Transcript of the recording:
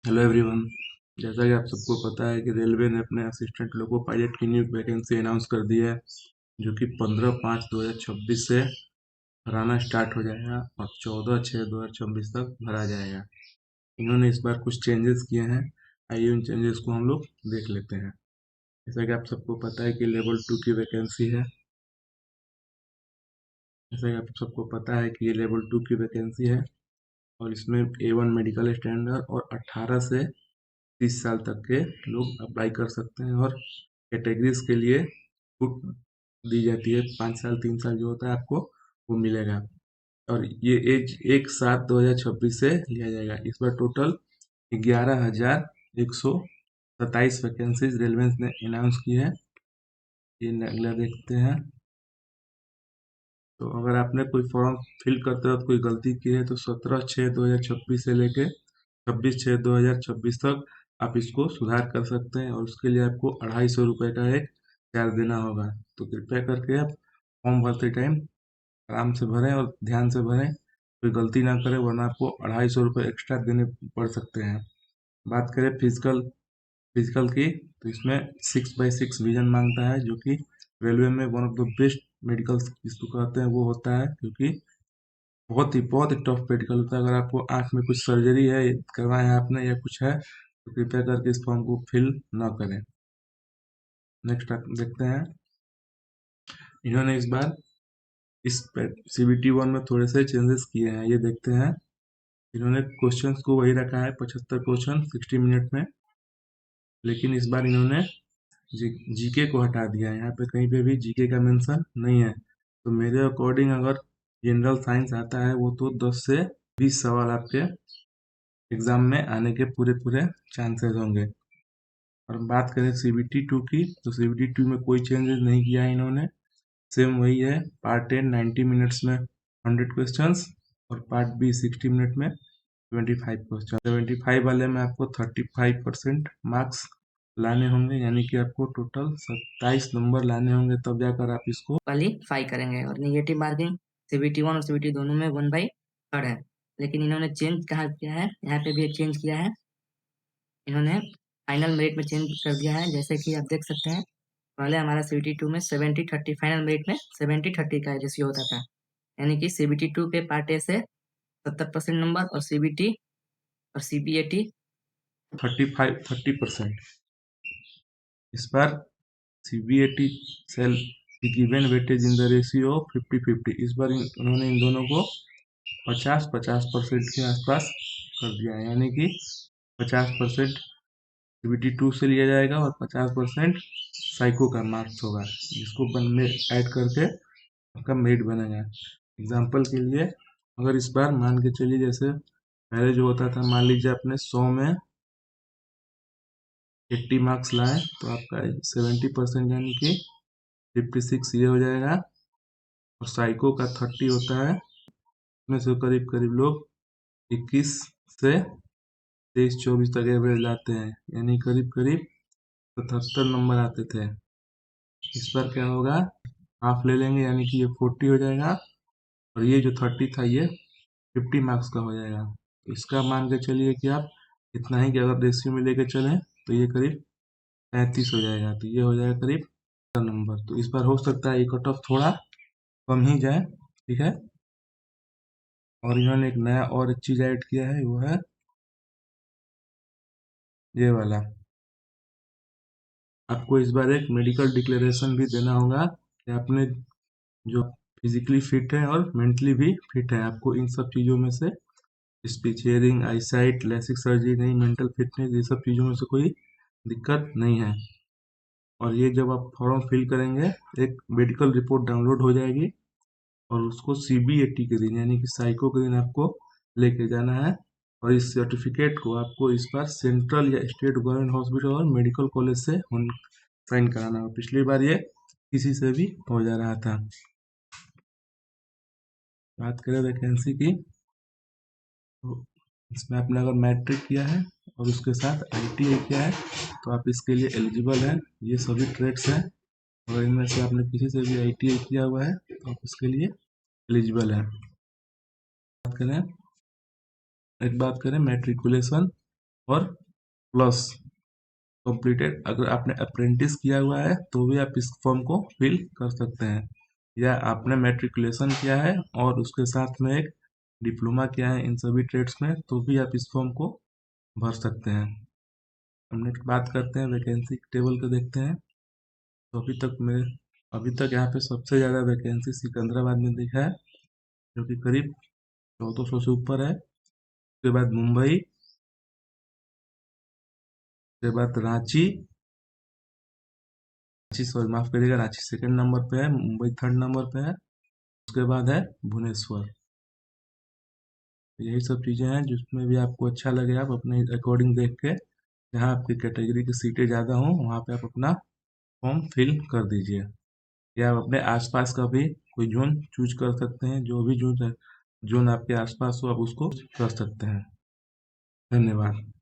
Hello everyone. जैसा कि आप सबको पता है कि रेलवे ने अपने असिस्टेंट लोको पायलट की न्यू वैकेंसी अनाउंस कर दी है, जो कि 15/5/2026 से भराना स्टार्ट हो जाएगा और 14/6/2026 तक भरा जाएगा। इन्होंने इस बार कुछ चेंजेस किए हैं। आइए उन चेंजेस को हम लोग देख लेते हैं। जैसा कि आप सबको पता है कि लेवल 2 की वैकेंसी है। जैसा कि आप सबको पता है कि ये लेवल 2 की वैकेंसी है और इसमें A1 मेडिकल स्टैंडर्ड और 18 से 30 साल तक के लोग अप्लाई कर सकते हैं और कैटेगरीज के लिए छूट दी जाती है। 5 साल 3 साल जो होता है आपको वो मिलेगा। और ये एज 1/7/2026 से लिया जाएगा। इस बार टोटल 11,127 वैकेंसीज रेलवे ने अनाउंस की है। ये अगला देखते हैं। तो अगर आपने कोई फॉर्म फिल करते वक्त कोई गलती की है तो 17/6/2026 से लेके 26/6/2026 तक आप इसको सुधार कर सकते हैं और उसके लिए आपको 250 रुपये का एक चार्ज देना होगा। तो कृपया करके आप फॉर्म भरते टाइम आराम से भरें और ध्यान से भरें, कोई गलती ना करें, वरना आपको 250 रुपये एक्स्ट्रा देने पड़ सकते हैं। बात करें फिजिकल फिजिकल की, तो इसमें 6x6 विजन मांगता है, जो कि रेलवे में one of the best medical जिसको कहते हैं वो होता है, क्योंकि बहुत ही टफ मेडिकल होता है। अगर आपको आंख में कुछ सर्जरी है करवाया है आपने या कुछ है तो कृपया करके इस फॉर्म को फिल ना करें। नेक्स्ट देखते हैं। इन्होंने इस बार इस CBT 1 में थोड़े से चेंजेस किए हैं, ये देखते हैं। इन्होंने क्वेश्चंस को वही रखा है, 75 क्वेश्चन 60 मिनट में, लेकिन इस बार इन्होंने जीके को हटा दिया है। यहाँ पे कहीं पे भी जीके का मेंशन नहीं है। तो मेरे अकॉर्डिंग अगर जनरल साइंस आता है वो तो 10 से 20 सवाल आपके एग्जाम में आने के पूरे पूरे चांसेस होंगे। और हम बात करें CBT 2 की, तो CBT 2 में कोई चेंजेस नहीं किया है इन्होंने। सेम वही है। पार्ट ए 90 मिनट्स में 100 क्वेश्चंस और पार्ट बी 60 मिनट में 25 क्वेश्चन। 75 वाले में आपको 35% मार्क्स लाने होंगे, यानी कि आपको टोटल 27 नंबर लाने होंगे, तब जाकर आप इसको क्वालिफाई करेंगे। और निगेटिव मार्किंग CBT 1 और CBT दोनों में 1/3 है। लेकिन इन्होंने चेंज कहाँ किया है, यहाँ पे भी एक चेंज किया है। इन्होंने फाइनल मेरिट में चेंज कर दिया है। जैसे कि आप देख सकते हैं, पहले हमारा CBT 2 में 70-30, फाइनल मेरिट में 70-30 का रेशियो होता था। यानी कि CBT 2 के पार्ट ए से 70% नंबर और CBT और CBAT 30% इस बार CBAT cell given weightage in the ratio 50-50। इस बार उन्होंने इन दोनों को 50-50% के आसपास कर दिया है, यानी कि 50% CBT 2 से लिया जाएगा और 50% साइको का मार्क्स होगा, जिसको में ऐड करके आपका मेरिट बनेगा। एग्जाम्पल के लिए, अगर इस बार मान के चलिए, जैसे पहले जो होता था, मान लीजिए आपने 100 में 80 मार्क्स लाए तो आपका 70% यानी कि 56 ये हो जाएगा। और साइको का 30 होता है, उसमें से करीब करीब लोग 21 से 23-24 तक एवरेज लाते हैं, यानी करीब करीब 77 नंबर आते थे। इस बार क्या होगा, हाफ ले लेंगे, यानी कि ये 40 हो जाएगा और ये जो 30 था ये 50 मार्क्स का हो जाएगा। तो इसका मान के चलिए कि आप इतना ही कि अगर रेशियो में लेके चलें तो ये करीब 35 हो जाएगा। तो ये हो जाएगा करीब नंबर। तो इस बार हो सकता है ये कट ऑफ थोड़ा कम ही जाए, ठीक है। और इन्होंने एक नया और एक चीज ऐड किया है, वो है ये वाला। आपको इस बार एक मेडिकल डिक्लेरेशन भी देना होगा कि आपने जो फिजिकली फिट है और मेंटली भी फिट है। आपको इन सब चीज़ों में से speech, hearing, eyesight, LASIK surgery नहीं, मेंटल फिटनेस, ये सब चीज़ों में से कोई दिक्कत नहीं है। और ये जब आप फॉर्म फिल करेंगे, एक मेडिकल रिपोर्ट डाउनलोड हो जाएगी और उसको CBAT के दिन, यानी कि साइको के दिन आपको लेके जाना है। और इस सर्टिफिकेट को आपको इस बार सेंट्रल या स्टेट गवर्नमेंट हॉस्पिटल और मेडिकल कॉलेज से साइन कराना होगा। पिछली बार ये किसी से भी हो जा रहा था। बात करें वैकेंसी की, तो इसमें आपने अगर मैट्रिक किया है और उसके साथ ITI किया है तो आप इसके लिए एलिजिबल हैं। ये सभी ट्रेड्स हैं, अगर इनमें से आपने किसी से भी ITI किया हुआ है तो आप इसके लिए एलिजिबल हैं। बात करें एक बात करें मैट्रिकुलेशन, और प्लस कंप्लीटेड। अगर आपने अप्रेंटिस किया हुआ है तो भी आप इस फॉर्म को फिल कर सकते हैं, या आपने मैट्रिकुलेशन किया है और उसके साथ में एक डिप्लोमा किया है इन सभी ट्रेड्स में, तो भी आप इस फॉर्म को भर सकते हैं। हम नेक्स्ट बात करते हैं वैकेंसी टेबल को देखते हैं। तो अभी तक यहाँ पे सबसे ज़्यादा वैकेंसी सिकंदराबाद में दिखा है, जो कि करीब 1400 से ऊपर है। उसके बाद मुंबई, उसके बाद रांची सॉरी माफ करिएगा, रांची सेकंड नंबर पे है, मुंबई थर्ड नंबर पे है, उसके बाद है भुवनेश्वर। यही सब चीज़ें हैं, जिसमें भी आपको अच्छा लगे आप अपने अकॉर्डिंग देख के, जहाँ आपकी कैटेगरी की सीटें ज़्यादा हों वहाँ पे आप अपना फॉर्म फिल कर दीजिए। या आप अपने आसपास का भी कोई जोन चूज कर सकते हैं, जो भी जोन आपके आसपास हो आप उसको कर सकते हैं। धन्यवाद।